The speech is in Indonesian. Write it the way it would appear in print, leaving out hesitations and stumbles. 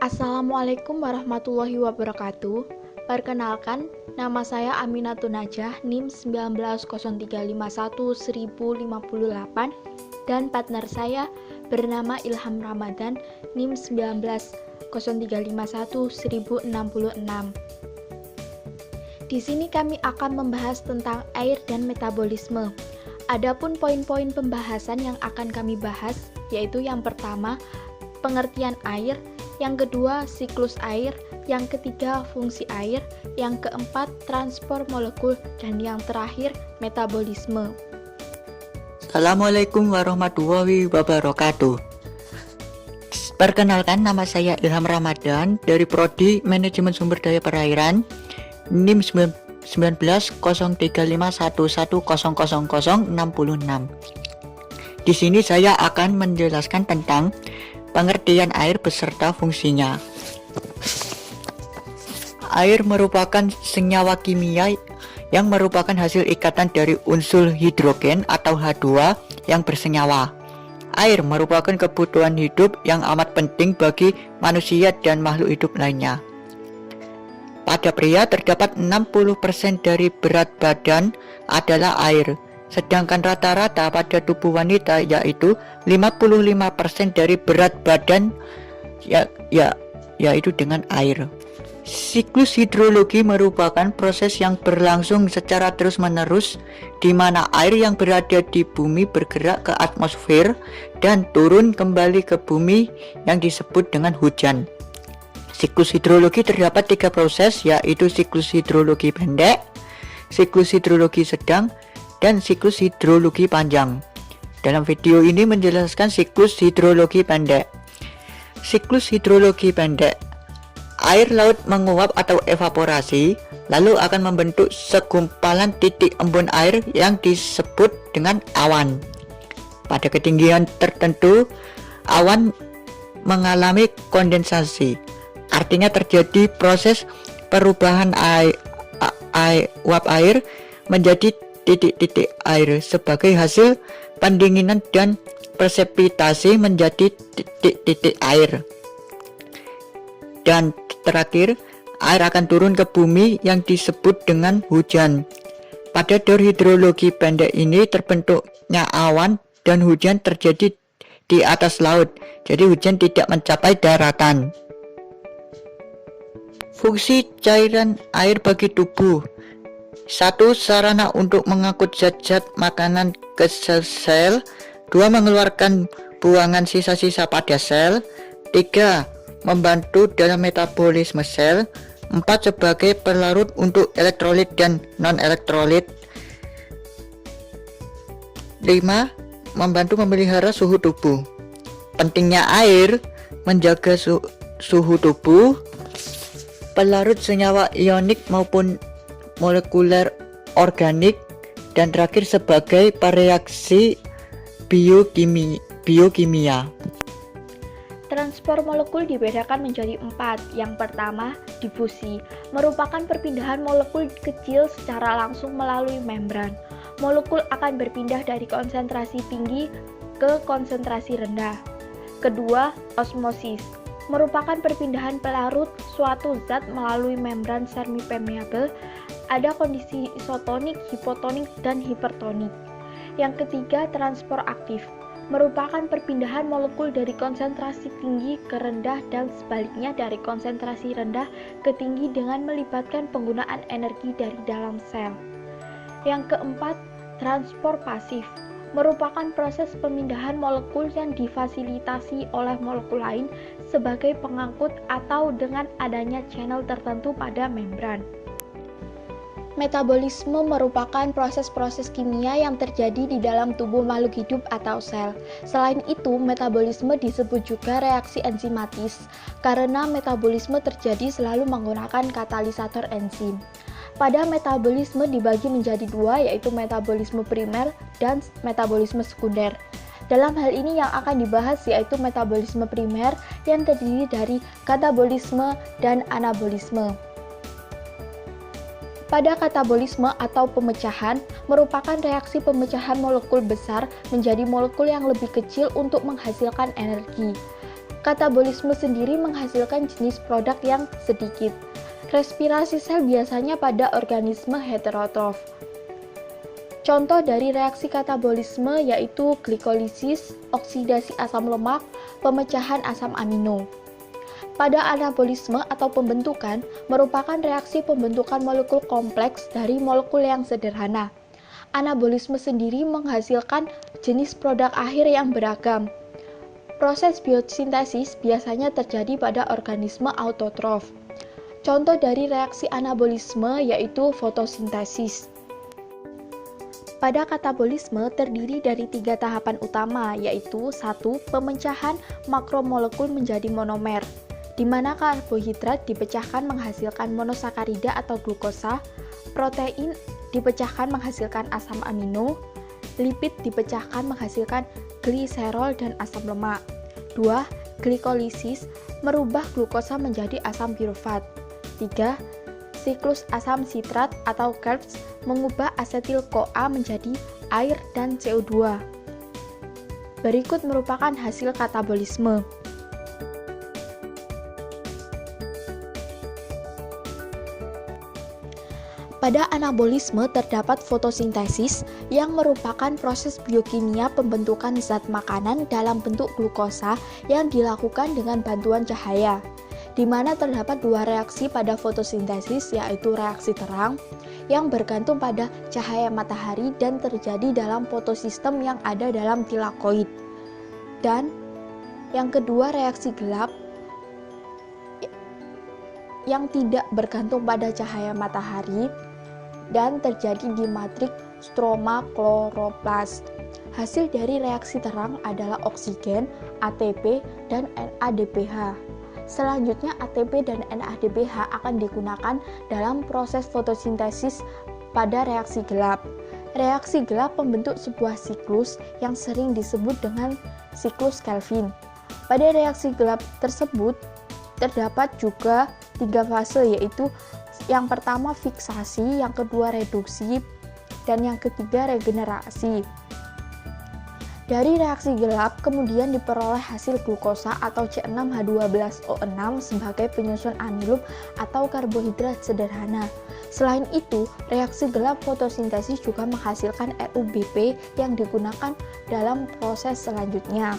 Assalamualaikum warahmatullahi wabarakatuh. Perkenalkan, nama saya Aminatun Najah, NIM 190351058 dan partner saya bernama Ilham Ramadan, NIM 190351066. Di sini kami akan membahas tentang air dan metabolisme. Adapun poin-poin pembahasan yang akan kami bahas yaitu yang pertama, pengertian air, yang kedua, siklus air, yang ketiga, fungsi air, yang keempat, transport molekul, dan yang terakhir, metabolisme. Assalamualaikum warahmatullahi wabarakatuh. Perkenalkan, nama saya Ilham Ramadan dari Prodi Manajemen Sumber Daya Perairan, NIM 193511000066. Di sini saya akan menjelaskan tentang pengertian air beserta fungsinya. Air merupakan senyawa kimia yang merupakan hasil ikatan dari unsur hidrogen atau H2 yang bersenyawa. Air merupakan kebutuhan hidup yang amat penting bagi manusia dan makhluk hidup lainnya. Pada pria terdapat 60% dari berat badan adalah air, sedangkan rata-rata pada tubuh wanita yaitu 55% dari berat badan yaitu dengan air. Siklus hidrologi merupakan proses yang berlangsung secara terus-menerus di mana air yang berada di bumi bergerak ke atmosfer dan turun kembali ke bumi yang disebut dengan hujan. Siklus hidrologi terdapat 3 proses, yaitu siklus hidrologi pendek, siklus hidrologi sedang, dan siklus hidrologi panjang. Dalam video ini menjelaskan siklus hidrologi pendek. Siklus hidrologi pendek. Air laut menguap atau evaporasi, lalu akan membentuk segumpalan titik embun air yang disebut dengan awan. Pada ketinggian tertentu, awan mengalami kondensasi. Artinya terjadi proses perubahan uap air menjadi titik-titik air sebagai hasil pendinginan dan presipitasi menjadi titik-titik air. Dan terakhir, air akan turun ke bumi yang disebut dengan hujan. Pada teori hidrologi pendek ini terbentuknya awan dan hujan terjadi di atas laut. Jadi hujan tidak mencapai daratan. Fungsi cairan air bagi tubuh. 1. Sarana untuk mengangkut zat-zat makanan ke sel. 2. Mengeluarkan buangan sisa-sisa pada sel. 3. Membantu dalam metabolisme sel. 4. Sebagai pelarut untuk elektrolit dan non-elektrolit. 5. Membantu memelihara suhu tubuh. Pentingnya air menjaga suhu tubuh, pelarut senyawa ionik maupun molekuler organik, dan terakhir sebagai pereaksi biokimia. Transport molekul dibedakan menjadi 4. Yang pertama, difusi, merupakan perpindahan molekul kecil secara langsung melalui membran. Molekul akan berpindah dari konsentrasi tinggi ke konsentrasi rendah. Kedua, osmosis, merupakan perpindahan pelarut suatu zat melalui membran semi-permeabel. Ada kondisi isotonik, hipotonik, dan hipertonik. Yang ketiga, transport aktif, merupakan perpindahan molekul dari konsentrasi tinggi ke rendah dan sebaliknya dari konsentrasi rendah ke tinggi dengan melibatkan penggunaan energi dari dalam sel. Yang keempat, transport pasif, merupakan proses pemindahan molekul yang difasilitasi oleh molekul lain sebagai pengangkut atau dengan adanya channel tertentu pada membran. Metabolisme merupakan proses-proses kimia yang terjadi di dalam tubuh makhluk hidup atau sel. Selain itu, metabolisme disebut juga reaksi enzimatis, karena metabolisme terjadi selalu menggunakan katalisator enzim. Pada metabolisme dibagi menjadi 2, yaitu metabolisme primer dan metabolisme sekunder. Dalam hal ini yang akan dibahas yaitu metabolisme primer yang terdiri dari katabolisme dan anabolisme. Pada katabolisme atau pemecahan, merupakan reaksi pemecahan molekul besar menjadi molekul yang lebih kecil untuk menghasilkan energi. Katabolisme sendiri menghasilkan jenis produk yang sedikit. Respirasi sel biasanya pada organisme heterotrof. Contoh dari reaksi katabolisme yaitu glikolisis, oksidasi asam lemak, pemecahan asam amino. Pada anabolisme atau pembentukan merupakan reaksi pembentukan molekul kompleks dari molekul yang sederhana. Anabolisme sendiri menghasilkan jenis produk akhir yang beragam. Proses biosintesis biasanya terjadi pada organisme autotrof. Contoh dari reaksi anabolisme yaitu fotosintesis. Pada katabolisme terdiri dari 3 tahapan utama, yaitu 1. Pemecahan makromolekul menjadi monomer, di mana karbohidrat dipecahkan menghasilkan monosakarida atau glukosa, protein dipecahkan menghasilkan asam amino, lipid dipecahkan menghasilkan gliserol dan asam lemak. 2. Glikolisis merubah glukosa menjadi asam pirufat. 3. Siklus asam sitrat atau Krebs mengubah asetil-CoA menjadi air dan CO2. Berikut merupakan hasil katabolisme. Pada anabolisme terdapat fotosintesis yang merupakan proses biokimia pembentukan zat makanan dalam bentuk glukosa yang dilakukan dengan bantuan cahaya, di mana terdapat 2 reaksi pada fotosintesis, yaitu reaksi terang yang bergantung pada cahaya matahari dan terjadi dalam fotosistem yang ada dalam tilakoid, dan yang kedua reaksi gelap yang tidak bergantung pada cahaya matahari dan terjadi di matriks stroma kloroplast. Hasil dari reaksi terang adalah oksigen, ATP, dan NADPH. Selanjutnya ATP dan NADPH akan digunakan dalam proses fotosintesis pada reaksi gelap. Reaksi gelap membentuk sebuah siklus yang sering disebut dengan siklus Kelvin. Pada reaksi gelap tersebut terdapat juga 3 fase, yaitu yang pertama fiksasi, yang kedua reduksi, dan yang ketiga regenerasi. Dari reaksi gelap kemudian diperoleh hasil glukosa atau C6H12O6 sebagai penyusun amilum atau karbohidrat sederhana. Selain itu, reaksi gelap fotosintesis juga menghasilkan RUBP yang digunakan dalam proses selanjutnya.